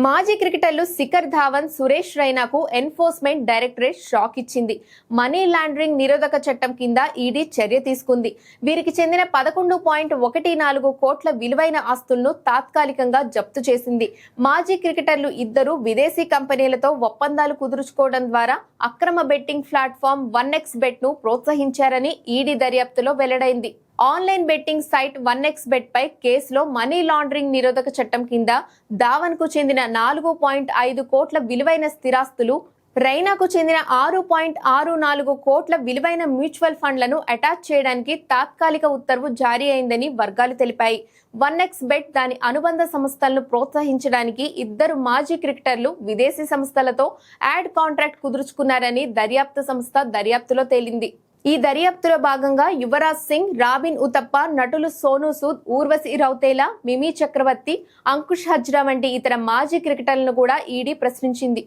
మాజీ క్రికెటర్లు శిఖర్ ధావన్, సురేష్ రైనాకు ఎన్ఫోర్స్మెంట్ డైరెక్టరేట్ షాక్ ఇచ్చింది. మనీ లాండరింగ్ నిరోధక చట్టం కింద ఈడీ చర్య తీసుకుంది. వీరికి చెందిన 11.14 కోట్ల విలువైన ఆస్తులను తాత్కాలికంగా జప్తు చేసింది. మాజీ క్రికెటర్లు ఇద్దరు విదేశీ కంపెనీలతో ఒప్పందాలు కుదుర్చుకోవడం ద్వారా అక్రమ బెట్టింగ్ ప్లాట్ఫామ్ 1xBet ను ప్రోత్సహించారని ఈడీ దర్యాప్తులో వెల్లడైంది. ఆన్లైన్ బెట్టింగ్ సైట్ 1xBet పై కేసులో మనీ లాండరింగ్ నిరోధక చట్టం కింద ధావన్ కు చెందిన 4.5 కోట్ల విలువైన స్థిరాస్తులు, రైనాకు చెందిన 6.64 కోట్ల విలువైన మ్యూచువల్ ఫండ్లను అటాచ్ చేయడానికి తాత్కాలిక ఉత్తర్వు జారీ అయిందని వర్గాలు తెలిపాయి. 1xBet దాని అనుబంధ సంస్థలను ప్రోత్సహించడానికి ఇద్దరు మాజీ క్రికెటర్లు విదేశీ సంస్థలతో యాడ్ కాంట్రాక్ట్ కుదుర్చుకున్నారని దర్యాప్తు సంస్థ దర్యాప్తులో తేలింది. ఈ దర్యాప్తులో భాగంగా యువరాజ్ సింగ్, రాబిన్ ఉతప్ప, నటులు సోనూ సూద్, ఊర్వశి రౌతేలా, మిమీ చక్రవర్తి, అంకుష్ హజ్రా వంటి ఇతర మాజీ క్రికెటర్లను కూడా ఈడీ ప్రశ్నించింది.